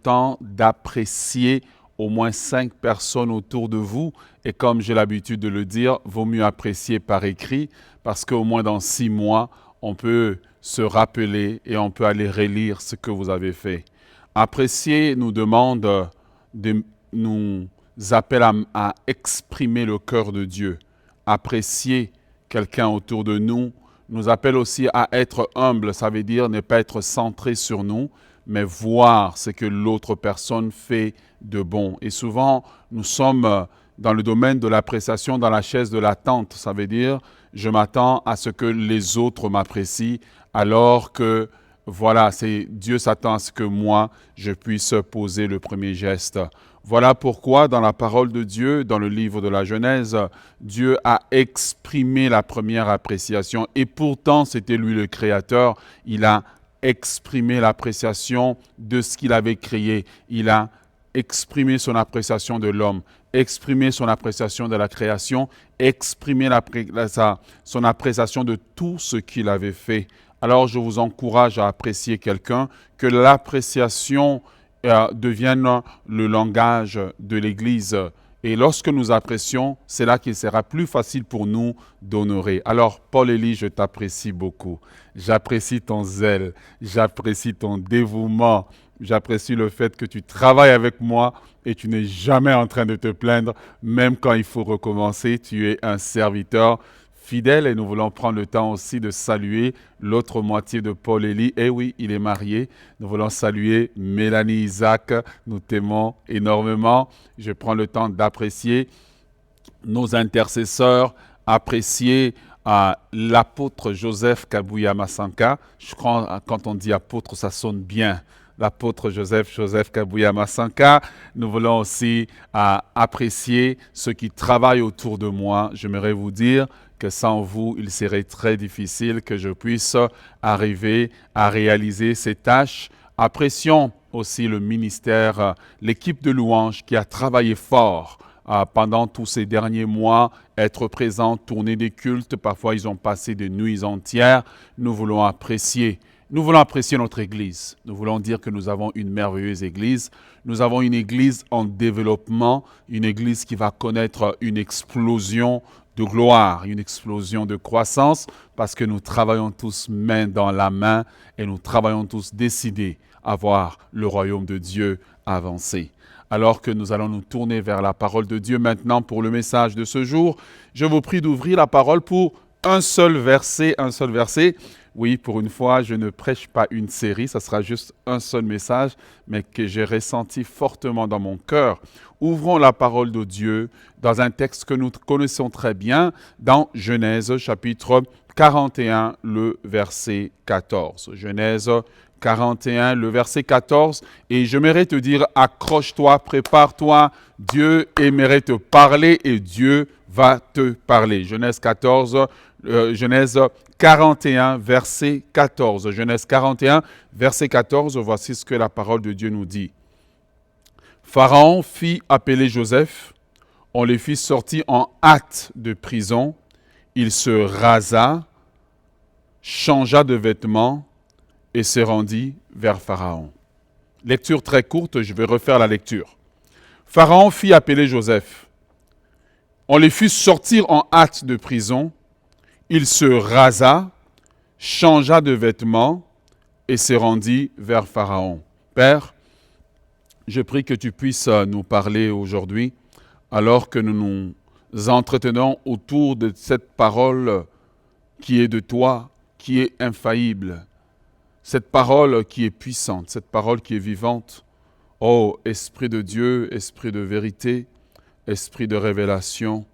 temps d'apprécier au moins 5 personnes autour de vous. Et comme j'ai l'habitude de le dire, vaut mieux apprécier par écrit parce qu'au moins dans 6 mois, on peut se rappeler et on peut aller relire ce que vous avez fait. Apprécier nous demande, nous appelle à exprimer le cœur de Dieu. Apprécier quelqu'un autour de nous appelle aussi à être humble. Ça veut dire ne pas être centré sur nous, mais voir ce que l'autre personne fait de bon. Et souvent, nous sommes dans le domaine de l'appréciation dans la chaise de l'attente. Ça veut dire, je m'attends à ce que les autres m'apprécient, alors que, voilà, Dieu s'attend à ce que moi, je puisse poser le premier geste. Voilà pourquoi, dans la parole de Dieu, dans le livre de la Genèse, Dieu a exprimé la première appréciation. Et pourtant, c'était lui le Créateur. Il a exprimé l'appréciation de ce qu'il avait créé. Il a exprimé son appréciation de l'homme, exprimé son appréciation de la création, exprimé son appréciation de tout ce qu'il avait fait. Alors, je vous encourage à apprécier quelqu'un, que l'appréciation devienne le langage de l'Église. Et lorsque nous apprécions, c'est là qu'il sera plus facile pour nous d'honorer. Alors, Paul-Élie, je t'apprécie beaucoup. J'apprécie ton zèle, j'apprécie ton dévouement, j'apprécie le fait que tu travailles avec moi et tu n'es jamais en train de te plaindre, même quand il faut recommencer. Tu es un serviteur fidèle et nous voulons prendre le temps aussi de saluer l'autre moitié de Paul-Élie. Eh oui, il est marié. Nous voulons saluer Mélanie Isaac. Nous t'aimons énormément. Je prends le temps d'apprécier nos intercesseurs, apprécier l'apôtre Joseph Kabouya Massanka. Je crois quand on dit apôtre, ça sonne bien. L'apôtre Joseph Kabouya Massanka. Nous voulons aussi apprécier ceux qui travaillent autour de moi. J'aimerais vous dire que sans vous, il serait très difficile que je puisse arriver à réaliser ces tâches. Apprécions aussi le ministère, l'équipe de louanges qui a travaillé fort pendant tous ces derniers mois, être présent, tourner des cultes. Parfois, ils ont passé des nuits entières. Nous voulons apprécier notre Église. Nous voulons dire que nous avons une merveilleuse Église. Nous avons une Église en développement, une Église qui va connaître une explosion de gloire, une explosion de croissance, parce que nous travaillons tous main dans la main et nous travaillons tous décidés à voir le royaume de Dieu avancer. Alors que nous allons nous tourner vers la parole de Dieu maintenant pour le message de ce jour, je vous prie d'ouvrir la parole pour un seul verset. Oui, pour une fois, je ne prêche pas une série, ça sera juste un seul message, mais que j'ai ressenti fortement dans mon cœur. Ouvrons la parole de Dieu dans un texte que nous connaissons très bien, dans Genèse chapitre 41, le verset 14. Genèse 41, le verset 14. Et j'aimerais te dire, accroche-toi, prépare-toi, Dieu aimerait te parler et Dieu va te parler. Genèse 41, verset 14. Genèse 41, verset 14, voici ce que la parole de Dieu nous dit. Pharaon fit appeler Joseph, on le fit sortir en hâte de prison, il se rasa, changea de vêtements et se rendit vers Pharaon. Lecture très courte, je vais refaire la lecture. Pharaon fit appeler Joseph, on le fit sortir en hâte de prison, il se rasa, changea de vêtements et se rendit vers Pharaon. Père, je prie que tu puisses nous parler aujourd'hui alors que nous nous entretenons autour de cette parole qui est de toi, qui est infaillible, cette parole qui est puissante, cette parole qui est vivante. Ô Esprit de Dieu, Esprit de vérité, Esprit de révélation,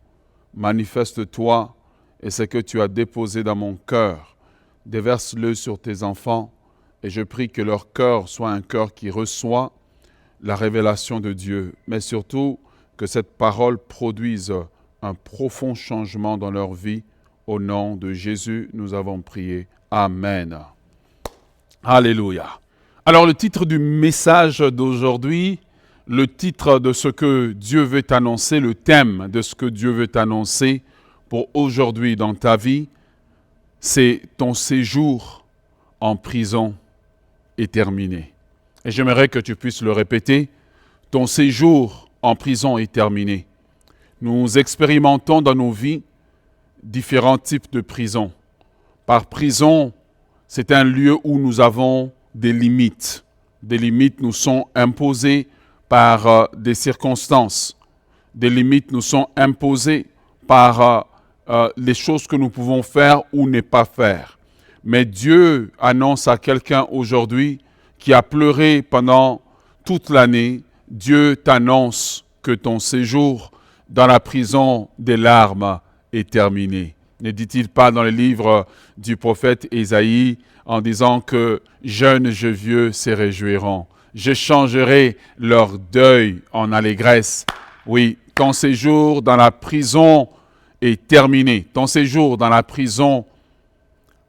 manifeste-toi et ce que tu as déposé dans mon cœur, déverse-le sur tes enfants et je prie que leur cœur soit un cœur qui reçoit la révélation de Dieu, mais surtout que cette parole produise un profond changement dans leur vie. Au nom de Jésus, nous avons prié. Amen. Alléluia. Alors le titre du message d'aujourd'hui, le titre de ce que Dieu veut t'annoncer, le thème de ce que Dieu veut t'annoncer pour aujourd'hui dans ta vie, c'est ton séjour en prison est terminé. Et j'aimerais que tu puisses le répéter. Ton séjour en prison est terminé. Nous expérimentons dans nos vies différents types de prisons. Par prison, c'est un lieu où nous avons des limites. Des limites nous sont imposées par des circonstances. Des limites nous sont imposées par les choses que nous pouvons faire ou ne pas faire. Mais Dieu annonce à quelqu'un aujourd'hui qui a pleuré pendant toute l'année, Dieu t'annonce que ton séjour dans la prison des larmes est terminé. Ne dit-il pas dans le livre du prophète Ésaïe en disant que jeunes et vieux se réjouiront. Je changerai leur deuil en allégresse. Oui, ton séjour dans la prison est terminé. Ton séjour dans la prison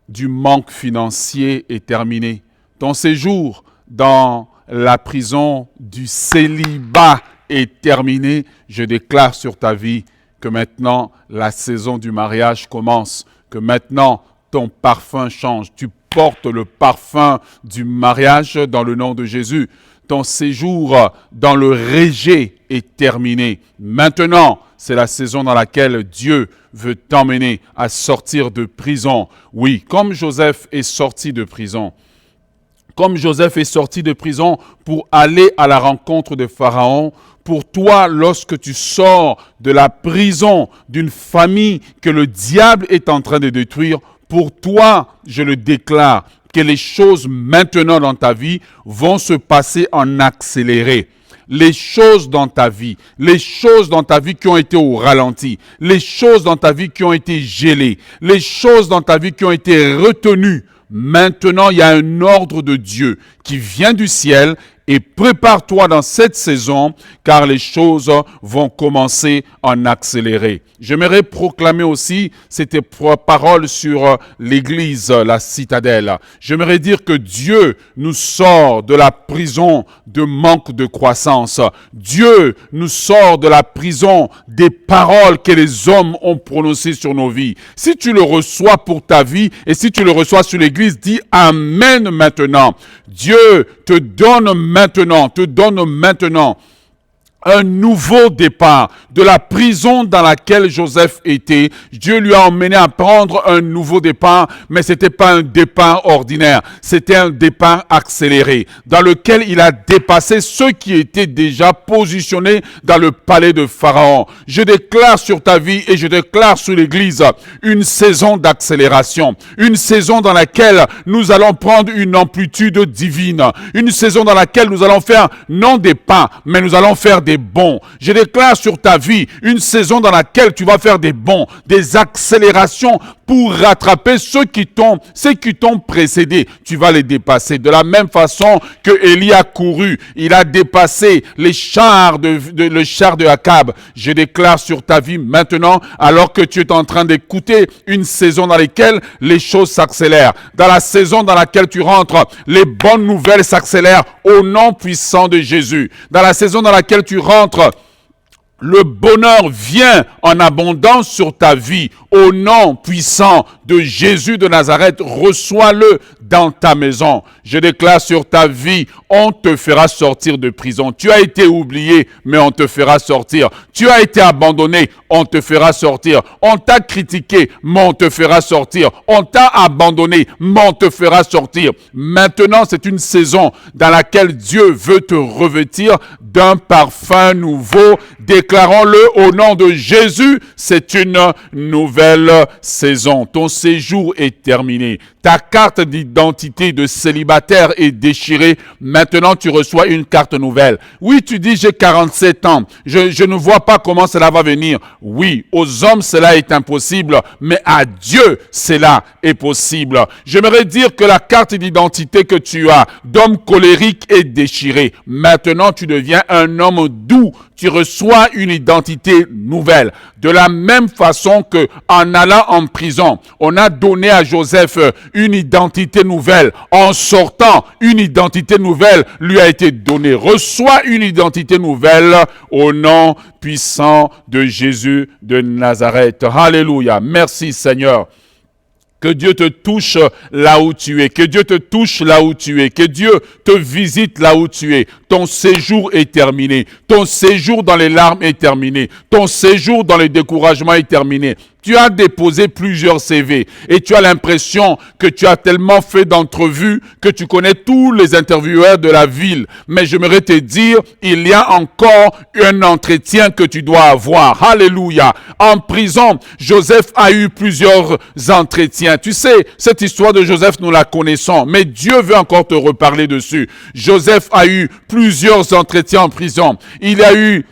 du manque financier est terminé. Ton séjour dans la prison du célibat est terminé. Je déclare sur ta vie que maintenant la saison du mariage commence, que maintenant ton parfum change. Tu portes le parfum du mariage dans le nom de Jésus. Ton séjour dans le rejet est terminé. Maintenant, c'est la saison dans laquelle Dieu veut t'emmener à sortir de prison. Oui, comme Joseph est sorti de prison. Comme Joseph est sorti de prison pour aller à la rencontre de Pharaon, pour toi, lorsque tu sors de la prison d'une famille que le diable est en train de détruire, pour toi, je le déclare, que les choses maintenant dans ta vie vont se passer en accéléré. Les choses dans ta vie qui ont été au ralenti, les choses dans ta vie qui ont été gelées, les choses dans ta vie qui ont été retenues. Maintenant, il y a un ordre de Dieu qui vient du ciel et prépare-toi dans cette saison car les choses vont commencer en accéléré. J'aimerais proclamer aussi cette parole sur l'église, la citadelle. J'aimerais dire que Dieu nous sort de la prison de manque de croissance. Dieu nous sort de la prison des paroles que les hommes ont prononcées sur nos vies. Si tu le reçois pour ta vie et si tu le reçois sur l'église, dis Amen maintenant. Dieu te donne maintenant un nouveau départ de la prison dans laquelle Joseph était. Dieu lui a emmené à prendre un nouveau départ, mais c'était pas un départ ordinaire, c'était un départ accéléré, dans lequel il a dépassé ceux qui étaient déjà positionnés dans le palais de Pharaon. Je déclare sur ta vie et je déclare sur l'église une saison d'accélération, une saison dans laquelle nous allons prendre une amplitude divine, une saison dans laquelle nous allons faire non des pas, mais nous allons faire des bons. Je déclare sur ta vie une saison dans laquelle tu vas faire des bons, des accélérations pour rattraper ceux qui t'ont précédé. Tu vas les dépasser. De la même façon que Élie a couru, il a dépassé le char de Akab. Je déclare sur ta vie maintenant, alors que tu es en train d'écouter, une saison dans laquelle les choses s'accélèrent. Dans la saison dans laquelle tu rentres, les bonnes nouvelles s'accélèrent au nom puissant de Jésus. Dans la saison dans laquelle tu rentres, le bonheur vient en abondance sur ta vie. Au nom puissant de Jésus de Nazareth, reçois-le dans ta maison. Je déclare sur ta vie, on te fera sortir de prison. Tu as été oublié, mais on te fera sortir. Tu as été abandonné, on te fera sortir. On t'a critiqué, mais on te fera sortir. On t'a abandonné, mais on te fera sortir. Maintenant, c'est une saison dans laquelle Dieu veut te revêtir d'un parfum nouveau. Déclarons-le au nom de Jésus, c'est une nouvelle saison. Ton séjour est terminé. Ta carte d'identité de célibataire est déchirée. Maintenant, tu reçois une carte nouvelle. Oui, tu dis, j'ai 47 ans. Je ne vois pas comment cela va venir. Oui, aux hommes, cela est impossible, mais à Dieu, cela est possible. J'aimerais dire que la carte d'identité que tu as d'homme colérique est déchirée. Maintenant, tu deviens un homme doux. Tu reçois une identité nouvelle. De la même façon que en allant en prison, on a donné à Joseph une identité nouvelle. En sortant, une identité nouvelle lui a été donnée. Reçois une identité nouvelle au nom puissant de Jésus de Nazareth. Alléluia. Merci Seigneur. Que Dieu te touche là où tu es. Que Dieu te touche là où tu es. Que Dieu te visite là où tu es. Ton séjour est terminé. Ton séjour dans les larmes est terminé. Ton séjour dans le découragement est terminé. Tu as déposé plusieurs CV et tu as l'impression que tu as tellement fait d'entrevues que tu connais tous les intervieweurs de la ville. Mais j'aimerais te dire, il y a encore un entretien que tu dois avoir. Alléluia. En prison, Joseph a eu plusieurs entretiens. Tu sais, cette histoire de Joseph, nous la connaissons, mais Dieu veut encore te reparler dessus. Joseph a eu plusieurs entretiens en prison. Il a eu,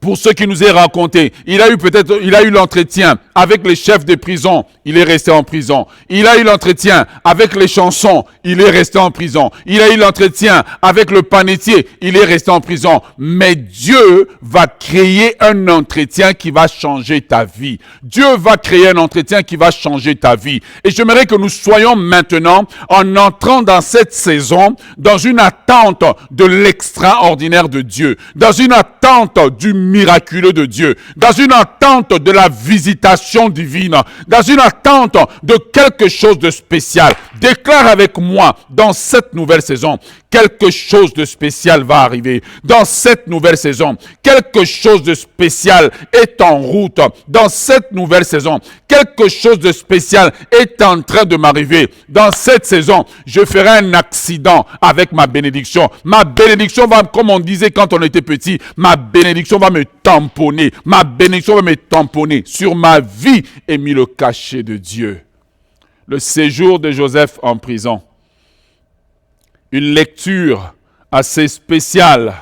pour ce qui nous est raconté, il a eu l'entretien avec les chefs de prison, il est resté en prison. Il a eu l'entretien avec les chansons, il est resté en prison. Il a eu l'entretien avec le panetier, il est resté en prison. Mais Dieu va créer un entretien qui va changer ta vie. Dieu va créer un entretien qui va changer ta vie. Et j'aimerais que nous soyons maintenant, en entrant dans cette saison, dans une attente de l'extraordinaire de Dieu, dans une attente du miraculeux de Dieu, dans une attente de la visitation divine, dans une attente de quelque chose de spécial. Déclare avec moi, dans cette nouvelle saison, quelque chose de spécial va arriver. Dans cette nouvelle saison, quelque chose de spécial est en route. Dans cette nouvelle saison, quelque chose de spécial est en train de m'arriver. Dans cette saison, je ferai un accident avec ma bénédiction. Ma bénédiction va, comme on disait quand on était petit, ma bénédiction va me tamponner. Ma bénédiction va me tamponner. Sur ma vie est mis le cachet de Dieu. Le séjour de Joseph en prison. Une lecture assez spéciale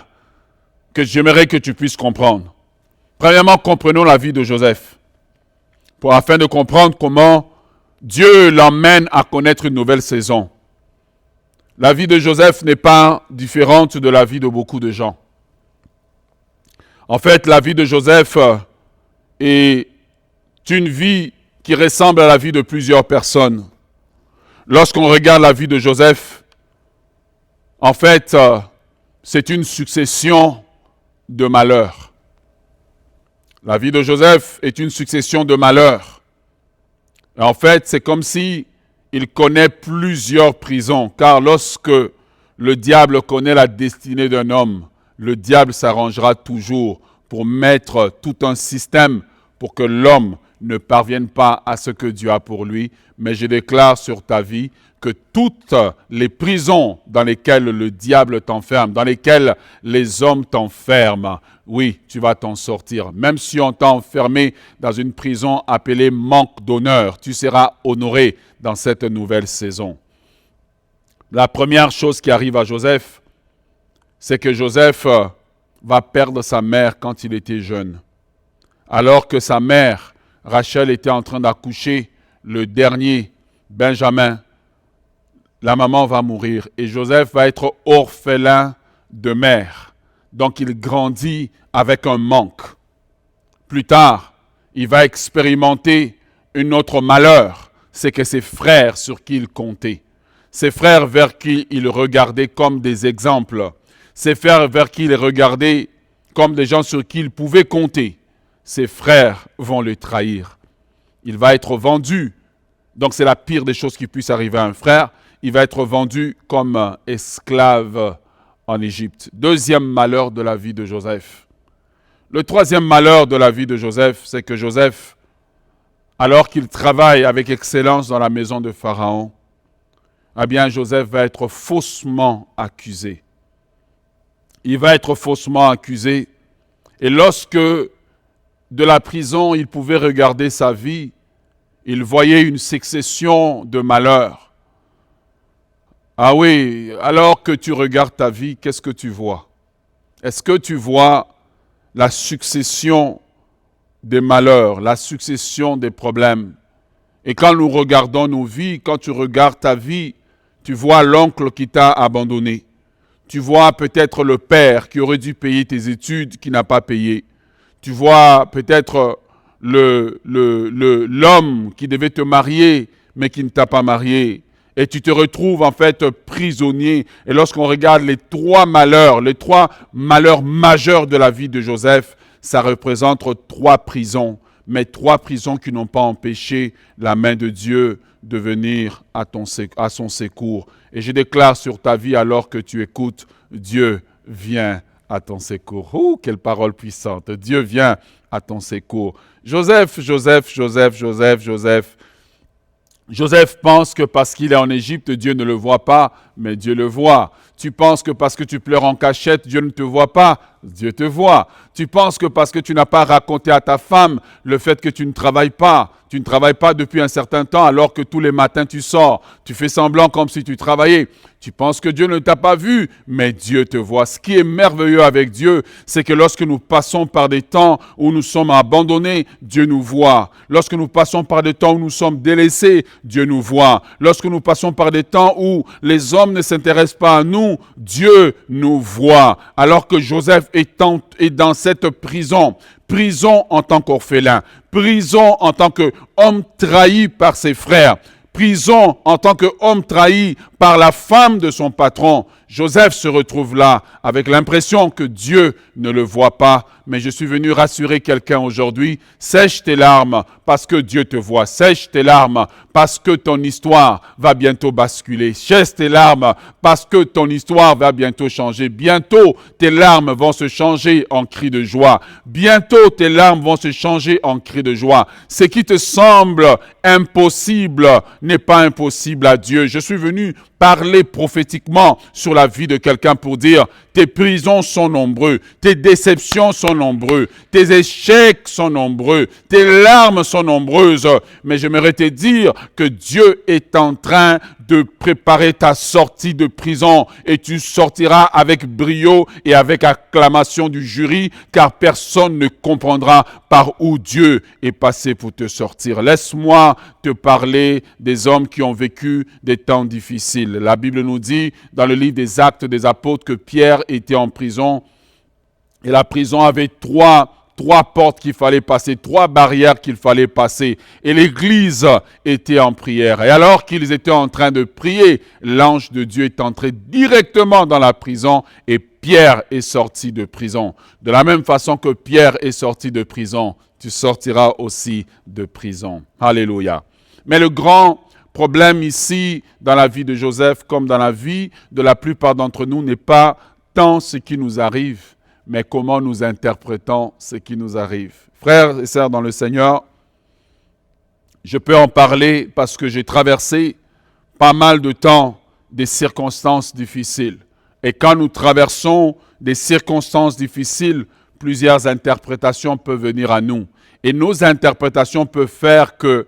que j'aimerais que tu puisses comprendre. Premièrement, comprenons la vie de Joseph, afin de comprendre comment Dieu l'emmène à connaître une nouvelle saison. La vie de Joseph n'est pas différente de la vie de beaucoup de gens. En fait, la vie de Joseph est une vie qui ressemble à la vie de plusieurs personnes. Lorsqu'on regarde la vie de Joseph, en fait, c'est une succession de malheurs. La vie de Joseph est une succession de malheurs. Et en fait, c'est comme si il connaît plusieurs prisons, car lorsque le diable connaît la destinée d'un homme, le diable s'arrangera toujours pour mettre tout un système pour que l'homme ne parvienne pas à ce que Dieu a pour lui. Mais je déclare sur ta vie que toutes les prisons dans lesquelles le diable t'enferme, dans lesquelles les hommes t'enferment, oui, tu vas t'en sortir. Même si on t'a enfermé dans une prison appelée manque d'honneur, tu seras honoré dans cette nouvelle saison. La première chose qui arrive à Joseph, c'est que Joseph va perdre sa mère quand il était jeune. Alors que sa mère, Rachel, était en train d'accoucher le dernier, Benjamin, la maman va mourir et Joseph va être orphelin de mère. Donc il grandit avec un manque. Plus tard, il va expérimenter un autre malheur, c'est que ses frères sur qui il comptait, ses frères vers qui il regardait comme des exemples, ses frères vers qui il regardait comme des gens sur qui il pouvait compter, ses frères vont le trahir. Il va être vendu. Donc c'est la pire des choses qui puisse arriver à un frère. Il va être vendu comme esclave en Égypte. Deuxième malheur de la vie de Joseph. Le troisième malheur de la vie de Joseph, c'est que Joseph, alors qu'il travaille avec excellence dans la maison de Pharaon, eh bien Joseph va être faussement accusé. Il va être faussement accusé. Et lorsque de la prison, il pouvait regarder sa vie, il voyait une succession de malheurs. Ah oui, alors que tu regardes ta vie, qu'est-ce que tu vois? Est-ce que tu vois la succession des malheurs, la succession des problèmes? Et quand nous regardons nos vies, quand tu regardes ta vie, tu vois l'oncle qui t'a abandonné. Tu vois peut-être le père qui aurait dû payer tes études, qui n'a pas payé. Tu vois peut-être l'homme qui devait te marier, mais qui ne t'a pas marié. Et tu te retrouves en fait prisonnier. Et lorsqu'on regarde les trois malheurs majeurs de la vie de Joseph, ça représente trois prisons. mais 3 prisons qui n'ont pas empêché la main de Dieu de venir à son secours. Et je déclare sur ta vie, alors que tu écoutes, Dieu vient à ton secours. Oh, quelle parole puissante! Dieu vient à ton secours. Joseph pense que parce qu'il est en Égypte, Dieu ne le voit pas, mais Dieu le voit. Tu penses que parce que tu pleures en cachette, Dieu ne te voit pas, Dieu te voit. Tu penses que parce que tu n'as pas raconté à ta femme le fait que tu ne travailles pas depuis un certain temps alors que tous les matins tu sors, tu fais semblant comme si tu travaillais. Tu penses que Dieu ne t'a pas vu, mais Dieu te voit. Ce qui est merveilleux avec Dieu, c'est que lorsque nous passons par des temps où nous sommes abandonnés, Dieu nous voit. Lorsque nous passons par des temps où nous sommes délaissés, Dieu nous voit. Lorsque nous passons par des temps où les hommes ne s'intéressent pas à nous, Dieu nous voit. Alors que Joseph est dans cette prison en tant qu'orphelin, prison en tant qu'homme trahi par ses frères, prison en tant qu'homme trahi par la femme de son patron, Joseph se retrouve là avec l'impression que Dieu ne le voit pas. Mais je suis venu rassurer quelqu'un aujourd'hui. Sèche tes larmes parce que Dieu te voit. Sèche tes larmes parce que ton histoire va bientôt basculer. Sèche tes larmes parce que ton histoire va bientôt changer. Bientôt, tes larmes vont se changer en cris de joie. Bientôt, tes larmes vont se changer en cris de joie. Ce qui te semble impossible n'est pas impossible à Dieu. Je suis venu parler prophétiquement sur la vie de quelqu'un pour dire: tes prisons sont nombreux, tes déceptions sont nombreux, tes échecs sont nombreux, tes larmes sont nombreuses. Mais j'aimerais te dire que Dieu est en train de préparer ta sortie de prison et tu sortiras avec brio et avec acclamation du jury, car personne ne comprendra par où Dieu est passé pour te sortir. Laisse-moi te parler des hommes qui ont vécu des temps difficiles. La Bible nous dit dans le livre des Actes des Apôtres que Pierre était en prison et la prison avait trois portes qu'il fallait passer, 3 barrières qu'il fallait passer. Et l'église était en prière. Et alors qu'ils étaient en train de prier, l'ange de Dieu est entré directement dans la prison et Pierre est sorti de prison. De la même façon que Pierre est sorti de prison, tu sortiras aussi de prison. Alléluia. Mais le grand problème ici, dans la vie de Joseph, comme dans la vie de la plupart d'entre nous, n'est pas tant ce qui nous arrive, mais comment nous interprétons ce qui nous arrive. Frères et sœurs dans le Seigneur, je peux en parler parce que j'ai traversé pas mal de temps des circonstances difficiles. Et quand nous traversons des circonstances difficiles, plusieurs interprétations peuvent venir à nous. Et nos interprétations peuvent faire que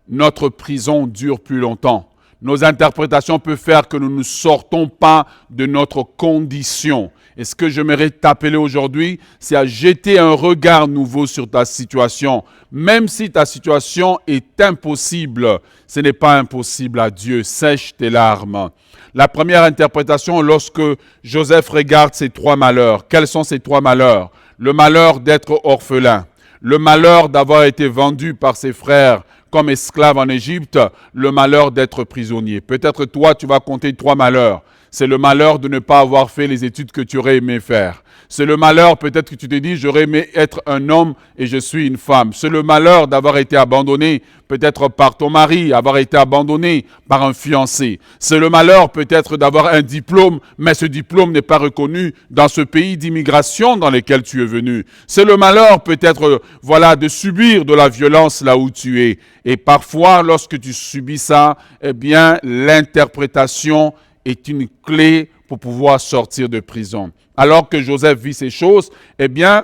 notre prison dure plus longtemps. Nos interprétations peuvent faire que nous ne sortons pas de notre condition. Et ce que j'aimerais t'appeler aujourd'hui, c'est à jeter un regard nouveau sur ta situation. Même si ta situation est impossible, ce n'est pas impossible à Dieu. Sèche tes larmes. La première interprétation, lorsque Joseph regarde ces 3 malheurs, quels sont ces 3 malheurs? Le malheur d'être orphelin, le malheur d'avoir été vendu par ses frères comme esclave en Égypte, le malheur d'être prisonnier. Peut-être toi, tu vas compter 3 malheurs. C'est le malheur de ne pas avoir fait les études que tu aurais aimé faire. C'est le malheur, peut-être que tu te dis, j'aurais aimé être un homme et je suis une femme. C'est le malheur d'avoir été abandonné, peut-être par ton mari, avoir été abandonné par un fiancé. C'est le malheur, peut-être, d'avoir un diplôme, mais ce diplôme n'est pas reconnu dans ce pays d'immigration dans lequel tu es venu. C'est le malheur, peut-être, de subir de la violence là où tu es. Et parfois, lorsque tu subis ça, eh bien, l'interprétation est une clé pour pouvoir sortir de prison. Alors que Joseph vit ces choses, eh bien,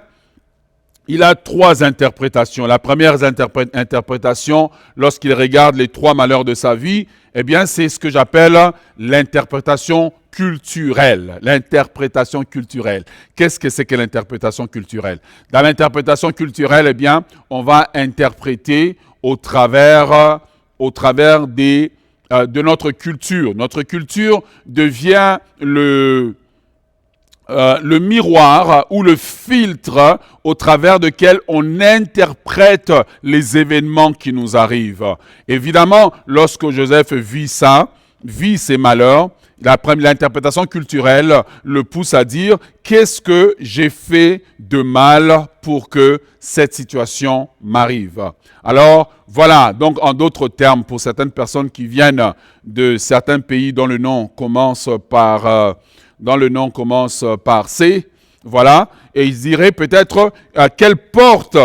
il a 3 interprétations. La première interprétation, lorsqu'il regarde les 3 malheurs de sa vie, eh bien, c'est ce que j'appelle l'interprétation culturelle. L'interprétation culturelle. Qu'est-ce que c'est que l'interprétation culturelle? Dans l'interprétation culturelle, eh bien, on va interpréter au travers de notre culture. Notre culture devient le miroir ou le filtre au travers duquel on interprète les événements qui nous arrivent. Évidemment, lorsque Joseph vit ça, vit ces malheurs, l'interprétation culturelle le pousse à dire « Qu'est-ce que j'ai fait de mal pour que cette situation m'arrive ?» Alors, voilà, donc en d'autres termes, pour certaines personnes qui viennent de certains pays dont le nom commence par C, voilà, et ils diraient peut-être quelle porte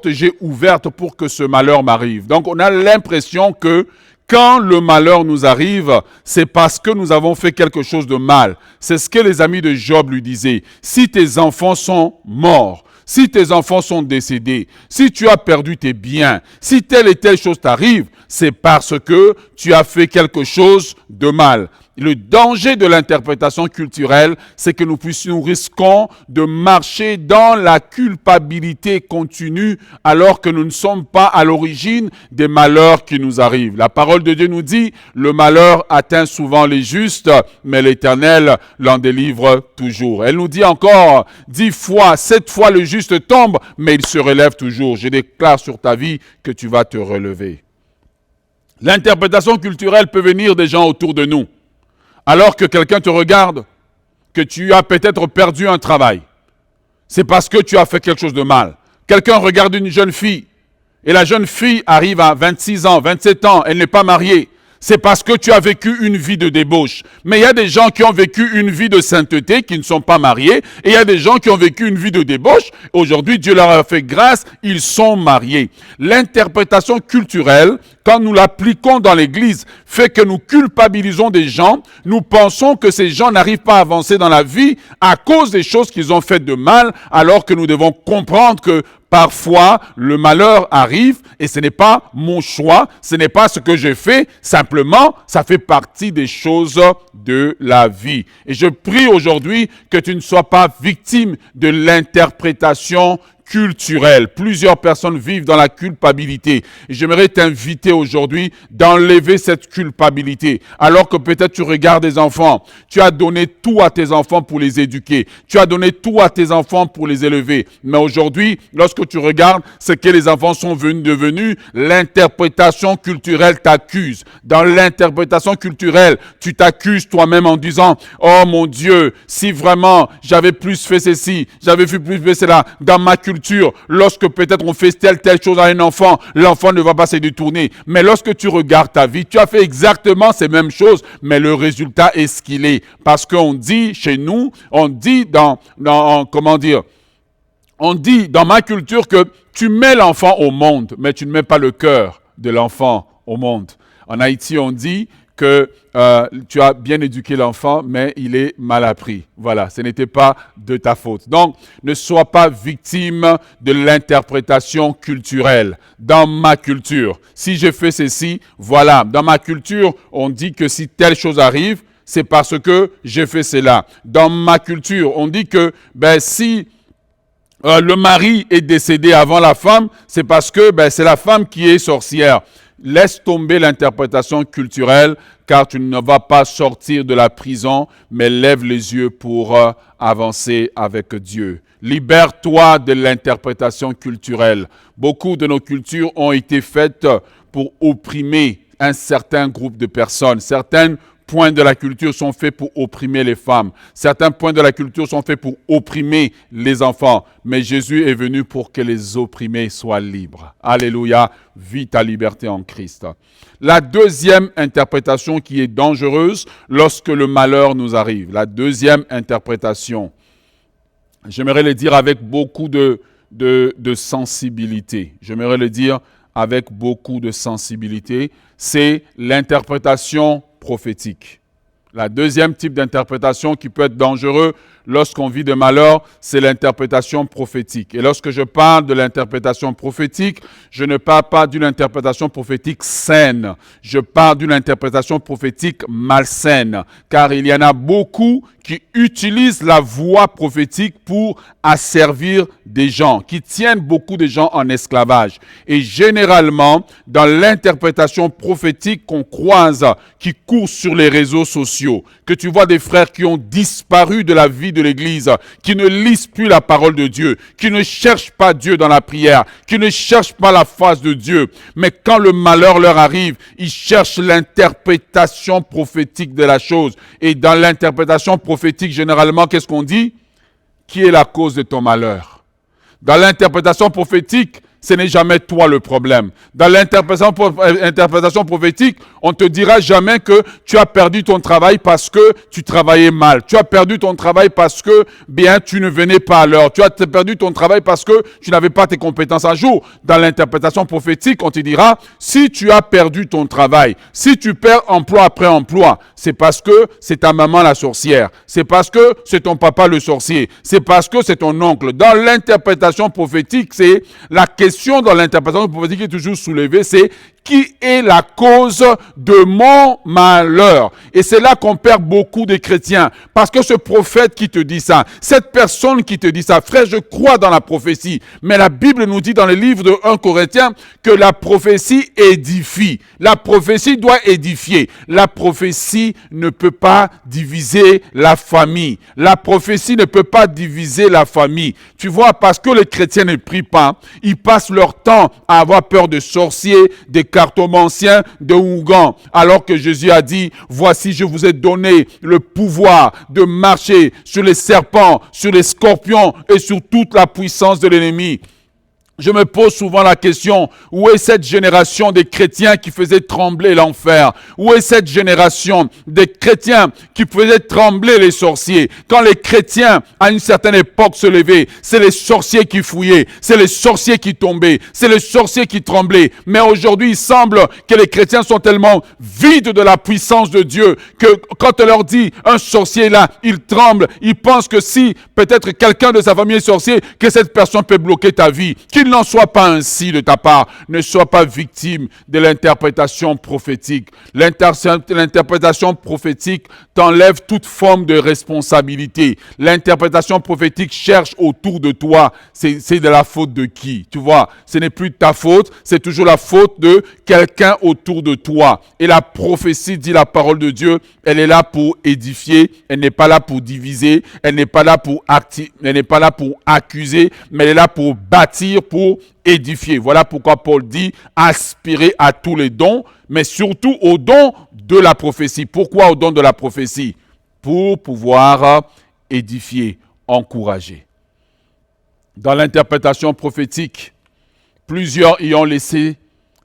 j'ai ouverte pour que ce malheur m'arrive. Donc, on a l'impression que quand le malheur nous arrive, c'est parce que nous avons fait quelque chose de mal. C'est ce que les amis de Job lui disaient. Si tes enfants sont morts, si tes enfants sont décédés, si tu as perdu tes biens, si telle et telle chose t'arrive, c'est parce que tu as fait quelque chose de mal. Le danger de l'interprétation culturelle, c'est que nous risquons de marcher dans la culpabilité continue alors que nous ne sommes pas à l'origine des malheurs qui nous arrivent. La parole de Dieu nous dit, le malheur atteint souvent les justes, mais l'Éternel l'en délivre toujours. Elle nous dit encore 10 fois, 7 fois le juste tombe, mais il se relève toujours. Je déclare sur ta vie que tu vas te relever. L'interprétation culturelle peut venir des gens autour de nous. Alors que quelqu'un te regarde, que tu as peut-être perdu un travail, c'est parce que tu as fait quelque chose de mal. Quelqu'un regarde une jeune fille, et la jeune fille arrive à 26 ans, 27 ans, elle n'est pas mariée. C'est parce que tu as vécu une vie de débauche. Mais il y a des gens qui ont vécu une vie de sainteté, qui ne sont pas mariés, et il y a des gens qui ont vécu une vie de débauche. Aujourd'hui, Dieu leur a fait grâce, ils sont mariés. L'interprétation culturelle, quand nous l'appliquons dans l'Église, fait que nous culpabilisons des gens. Nous pensons que ces gens n'arrivent pas à avancer dans la vie à cause des choses qu'ils ont faites de mal, alors que nous devons comprendre que parfois, le malheur arrive et ce n'est pas mon choix, ce n'est pas ce que j'ai fait, simplement, ça fait partie des choses de la vie. Et je prie aujourd'hui que tu ne sois pas victime de l'interprétation culturelle. Plusieurs personnes vivent dans la culpabilité. Et j'aimerais t'inviter aujourd'hui d'enlever cette culpabilité. Alors que peut-être tu regardes des enfants, tu as donné tout à tes enfants pour les éduquer, tu as donné tout à tes enfants pour les élever. Mais aujourd'hui, lorsque tu regardes ce que les enfants sont devenus, l'interprétation culturelle t'accuse. Dans l'interprétation culturelle, tu t'accuses toi-même en disant « Oh mon Dieu, si vraiment j'avais plus fait ceci, j'avais plus fait cela dans ma culture, lorsque peut-être on fait telle chose à un enfant, l'enfant ne va pas se détourner. Mais lorsque tu regardes ta vie, tu as fait exactement ces mêmes choses, mais le résultat est ce qu'il est. Parce qu'on dit chez nous, on dit on dit dans ma culture que tu mets l'enfant au monde, mais tu ne mets pas le cœur de l'enfant au monde. En Haïti, on dit que tu as bien éduqué l'enfant, mais il est mal appris. Voilà, ce n'était pas de ta faute. Donc, ne sois pas victime de l'interprétation culturelle. Dans ma culture, si je fais ceci, voilà. Dans ma culture, on dit que si telle chose arrive, c'est parce que j'ai fait cela. Dans ma culture, on dit que si le mari est décédé avant la femme, c'est parce que c'est la femme qui est sorcière. Laisse tomber l'interprétation culturelle, car tu ne vas pas sortir de la prison, mais lève les yeux pour avancer avec Dieu. Libère-toi de l'interprétation culturelle. Beaucoup de nos cultures ont été faites pour opprimer un certain groupe de personnes. Certains points de la culture sont faits pour opprimer les femmes. Certains points de la culture sont faits pour opprimer les enfants. Mais Jésus est venu pour que les opprimés soient libres. Alléluia, vis ta liberté en Christ. La deuxième interprétation qui est dangereuse lorsque le malheur nous arrive. La deuxième interprétation, j'aimerais le dire avec beaucoup de sensibilité. J'aimerais le dire avec beaucoup de sensibilité. C'est l'interprétation prophétique. La deuxième type d'interprétation qui peut être dangereux lorsqu'on vit de malheur, c'est l'interprétation prophétique. Et lorsque je parle de l'interprétation prophétique, je ne parle pas d'une interprétation prophétique saine. Je parle d'une interprétation prophétique malsaine. Car il y en a beaucoup qui utilisent la voix prophétique pour asservir des gens, qui tiennent beaucoup de gens en esclavage. Et généralement, dans l'interprétation prophétique qu'on croise, qui court sur les réseaux sociaux, que tu vois des frères qui ont disparu de la vie de l'Église, qui ne lisent plus la parole de Dieu, qui ne cherchent pas Dieu dans la prière, qui ne cherchent pas la face de Dieu. Mais quand le malheur leur arrive, ils cherchent l'interprétation prophétique de la chose. Et dans l'interprétation prophétique, généralement, qu'est-ce qu'on dit? Qui est la cause de ton malheur? Dans l'interprétation prophétique, ce n'est jamais toi le problème. Dans l'interprétation prophétique, on ne te dira jamais que tu as perdu ton travail parce que tu travaillais mal. Tu as perdu ton travail parce que bien tu ne venais pas à l'heure. Tu as perdu ton travail parce que tu n'avais pas tes compétences à jour. Dans l'interprétation prophétique, on te dira, si tu as perdu ton travail, si tu perds emploi après emploi, c'est parce que c'est ta maman la sorcière. C'est parce que c'est ton papa le sorcier. C'est parce que c'est ton oncle. Dans l'interprétation prophétique, c'est la question dans l'interprétation prophétique qui est toujours soulevée, c'est qui est la cause de mon malheur? Et c'est là qu'on perd beaucoup de chrétiens. Parce que ce prophète qui te dit ça, cette personne qui te dit ça, frère, je crois dans la prophétie. Mais la Bible nous dit dans le livre de 1 Corinthiens que la prophétie édifie. La prophétie doit édifier. La prophétie ne peut pas diviser la famille. La prophétie ne peut pas diviser la famille. Tu vois, parce que les chrétiens ne prient pas, ils passent leur temps à avoir peur de sorciers, des cartomanciens, de Ougans, alors que Jésus a dit, voici je vous ai donné le pouvoir de marcher sur les serpents, sur les scorpions et sur toute la puissance de l'ennemi. Je me pose souvent la question, où est cette génération des chrétiens qui faisaient trembler l'enfer? Où est cette génération des chrétiens qui faisaient trembler les sorciers? Quand les chrétiens, à une certaine époque, se levaient, c'est les sorciers qui fouillaient, c'est les sorciers qui tombaient, c'est les sorciers qui tremblaient. Mais aujourd'hui, il semble que les chrétiens sont tellement vides de la puissance de Dieu que quand on leur dit, un sorcier est là, ils tremblent, ils pensent que si peut-être quelqu'un de sa famille est sorcier, que cette personne peut bloquer ta vie. Qu'il n'en soit pas ainsi de ta part. Ne sois pas victime de l'interprétation prophétique. L'interprétation prophétique t'enlève toute forme de responsabilité. L'interprétation prophétique cherche autour de toi. C'est de la faute de qui? Tu vois, ce n'est plus de ta faute, c'est toujours la faute de quelqu'un autour de toi. Et la prophétie, dit la parole de Dieu, elle est là pour édifier, elle n'est pas là pour diviser, elle n'est pas là pour accuser, mais elle est là pour bâtir, pour édifier. Voilà pourquoi Paul dit aspirer à tous les dons, mais surtout au don de la prophétie. Pourquoi au don de la prophétie? Pour pouvoir édifier, encourager. Dans l'interprétation prophétique, plusieurs y ont laissé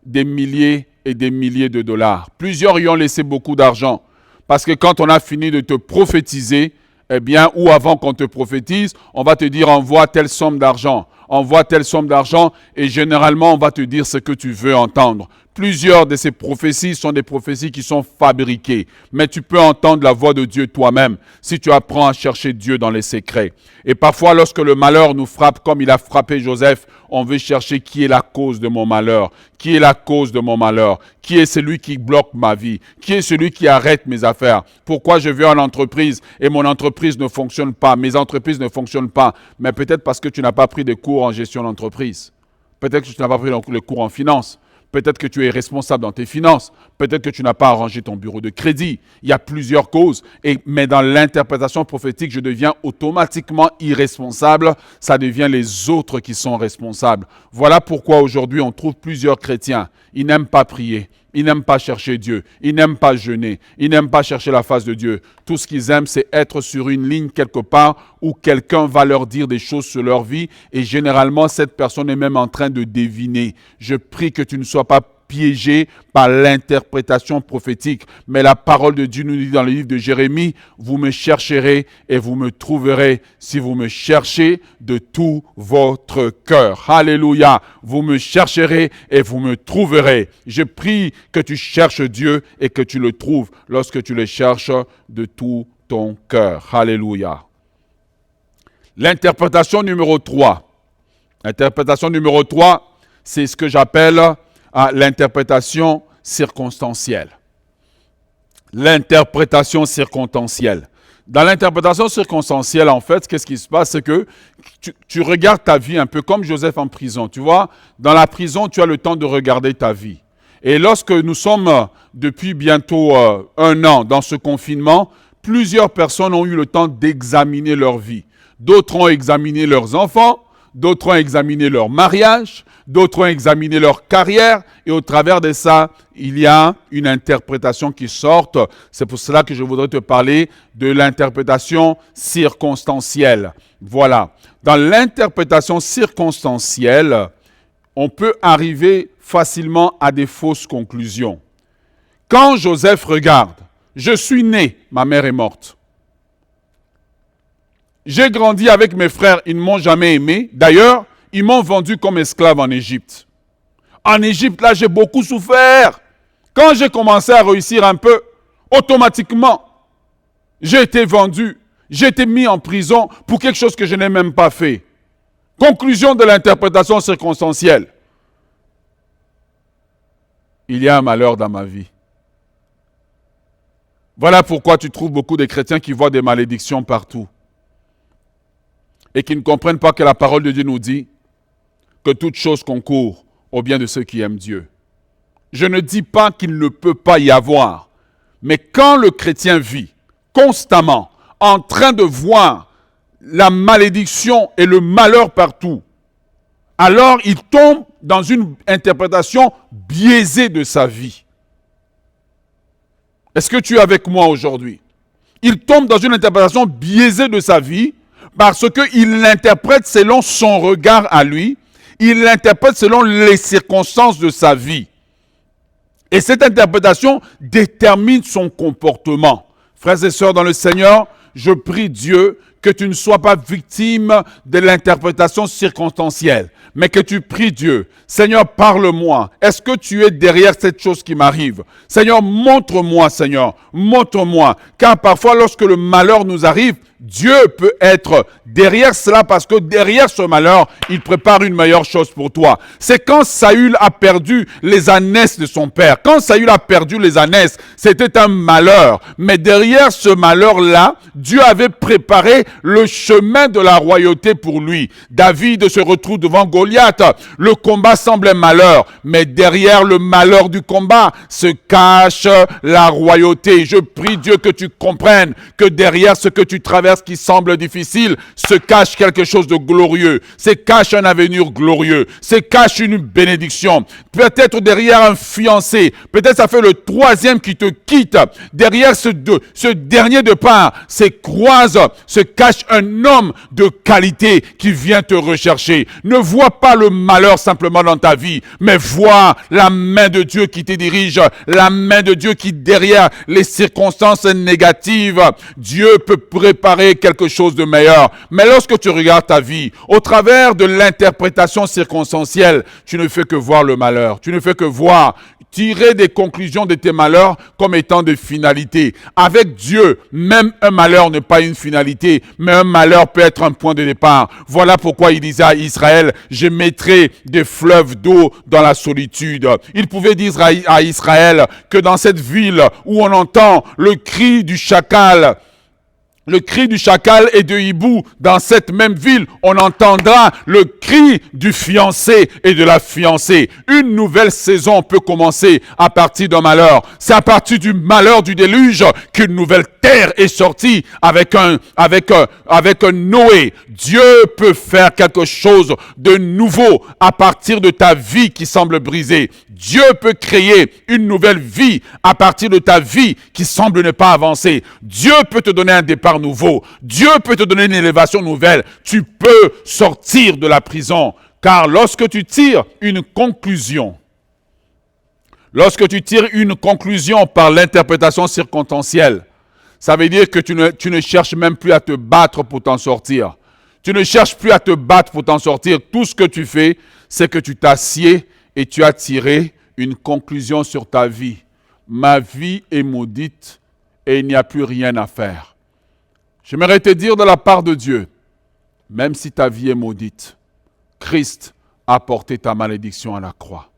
des milliers et des milliers de dollars. Plusieurs y ont laissé beaucoup d'argent. Parce que quand on a fini de te prophétiser, eh bien, ou avant qu'on te prophétise, on va te dire envoie telle somme d'argent. Envoie telle somme d'argent et généralement, on va te dire ce que tu veux entendre. Plusieurs de ces prophéties sont des prophéties qui sont fabriquées. Mais tu peux entendre la voix de Dieu toi-même si tu apprends à chercher Dieu dans les secrets. Et parfois, lorsque le malheur nous frappe comme il a frappé Joseph, on veut chercher qui est la cause de mon malheur. Qui est la cause de mon malheur? Qui est celui qui bloque ma vie? Qui est celui qui arrête mes affaires? Pourquoi je vais en entreprise et mon entreprise ne fonctionne pas? Mes entreprises ne fonctionnent pas. Mais peut-être parce que tu n'as pas pris de cours en gestion d'entreprise. Peut-être que tu n'as pas pris le cours en finance. Peut-être que tu es responsable dans tes finances. Peut-être que tu n'as pas arrangé ton bureau de crédit. Il y a plusieurs causes. Mais dans l'interprétation prophétique, je deviens automatiquement irresponsable. Ça devient les autres qui sont responsables. Voilà pourquoi aujourd'hui, on trouve plusieurs chrétiens. Ils n'aiment pas prier. Ils n'aiment pas chercher Dieu. Ils n'aiment pas jeûner. Ils n'aiment pas chercher la face de Dieu. Tout ce qu'ils aiment, c'est être sur une ligne quelque part où quelqu'un va leur dire des choses sur leur vie. Et généralement, cette personne est même en train de deviner. Je prie que tu ne sois pas piégé par l'interprétation prophétique. Mais la parole de Dieu nous dit dans le livre de Jérémie, vous me chercherez et vous me trouverez si vous me cherchez de tout votre cœur. Alléluia. Vous me chercherez et vous me trouverez. Je prie que tu cherches Dieu et que tu le trouves lorsque tu le cherches de tout ton cœur. Alléluia. L'interprétation numéro 3. L'interprétation numéro 3, c'est ce que j'appelle l'interprétation circonstancielle. L'interprétation circonstancielle. Dans l'interprétation circonstancielle, en fait, qu'est-ce qui se passe? C'est que tu regardes ta vie un peu comme Joseph en prison. Tu vois, dans la prison, tu as le temps de regarder ta vie. Et lorsque nous sommes depuis bientôt 1 an dans ce confinement, plusieurs personnes ont eu le temps d'examiner leur vie. D'autres ont examiné leurs enfants, d'autres ont examiné leur mariage, d'autres ont examiné leur carrière, et au travers de ça, il y a une interprétation qui sort. C'est pour cela que je voudrais te parler de l'interprétation circonstancielle. Voilà. Dans l'interprétation circonstancielle, on peut arriver facilement à des fausses conclusions. Quand Joseph regarde, je suis né, ma mère est morte. J'ai grandi avec mes frères, ils ne m'ont jamais aimé. D'ailleurs, ils m'ont vendu comme esclave en Égypte. En Égypte, là, j'ai beaucoup souffert. Quand j'ai commencé à réussir un peu, automatiquement, j'ai été vendu. J'ai été mis en prison pour quelque chose que je n'ai même pas fait. Conclusion de l'interprétation circonstancielle. Il y a un malheur dans ma vie. Voilà pourquoi tu trouves beaucoup de chrétiens qui voient des malédictions partout et qui ne comprennent pas que la parole de Dieu nous dit que toute chose concourt au bien de ceux qui aiment Dieu. Je ne dis pas qu'il ne peut pas y avoir, mais quand le chrétien vit constamment en train de voir la malédiction et le malheur partout, alors il tombe dans une interprétation biaisée de sa vie. Est-ce que tu es avec moi aujourd'hui? Il tombe dans une interprétation biaisée de sa vie parce qu'il l'interprète selon son regard à lui, il l'interprète selon les circonstances de sa vie. Et cette interprétation détermine son comportement. Frères et sœurs dans le Seigneur, je prie Dieu que tu ne sois pas victime de l'interprétation circonstancielle, mais que tu pries Dieu. Seigneur, parle-moi. Est-ce que tu es derrière cette chose qui m'arrive? Seigneur, montre-moi, Seigneur. Montre-moi. Car parfois, lorsque le malheur nous arrive, Dieu peut être derrière cela parce que derrière ce malheur, il prépare une meilleure chose pour toi. C'est quand Saül a perdu les ânesses de son père. Quand Saül a perdu les ânesses, c'était un malheur. Mais derrière ce malheur-là, Dieu avait préparé le chemin de la royauté pour lui. David se retrouve devant Goliath. Le combat semble un malheur, mais derrière le malheur du combat se cache la royauté. Je prie Dieu que tu comprennes que derrière ce que tu traverses qui semble difficile, se cache quelque chose de glorieux, se cache un avenir glorieux, se cache une bénédiction. Peut-être derrière un fiancé, peut-être ça fait le troisième qui te quitte. Derrière ce dernier départ, se cache un homme de qualité qui vient te rechercher. Ne vois pas le malheur simplement dans ta vie, mais vois la main de Dieu qui te dirige, la main de Dieu qui derrière les circonstances négatives, Dieu peut préparer quelque chose de meilleur. Mais lorsque tu regardes ta vie, au travers de l'interprétation circonstancielle, tu ne fais que voir le malheur. Tu ne fais que tirer des conclusions de tes malheurs comme étant des finalités. Avec Dieu, même un malheur n'est pas une finalité, mais un malheur peut être un point de départ. Voilà pourquoi il disait à Israël, je mettrai des fleuves d'eau dans la solitude. Il pouvait dire à Israël que dans cette ville où on entend le cri du chacal, et de hibou, dans cette même ville, on entendra le cri du fiancé et de la fiancée. Une nouvelle saison peut commencer à partir d'un malheur. C'est à partir du malheur du déluge qu'une nouvelle terre est sortie avec un Noé. Dieu peut faire quelque chose de nouveau à partir de ta vie qui semble brisée. Dieu peut créer une nouvelle vie à partir de ta vie qui semble ne pas avancer. Dieu peut te donner un départ nouveau. Dieu peut te donner une élévation nouvelle. Tu peux sortir de la prison. Car lorsque tu tires une conclusion par l'interprétation circonstancielle, ça veut dire que tu ne cherches même plus à te battre pour t'en sortir. Tu ne cherches plus à te battre pour t'en sortir. Tout ce que tu fais, c'est que tu t'assieds et tu as tiré une conclusion sur ta vie. Ma vie est maudite et il n'y a plus rien à faire. J'aimerais te dire de la part de Dieu, même si ta vie est maudite, Christ a porté ta malédiction à la croix.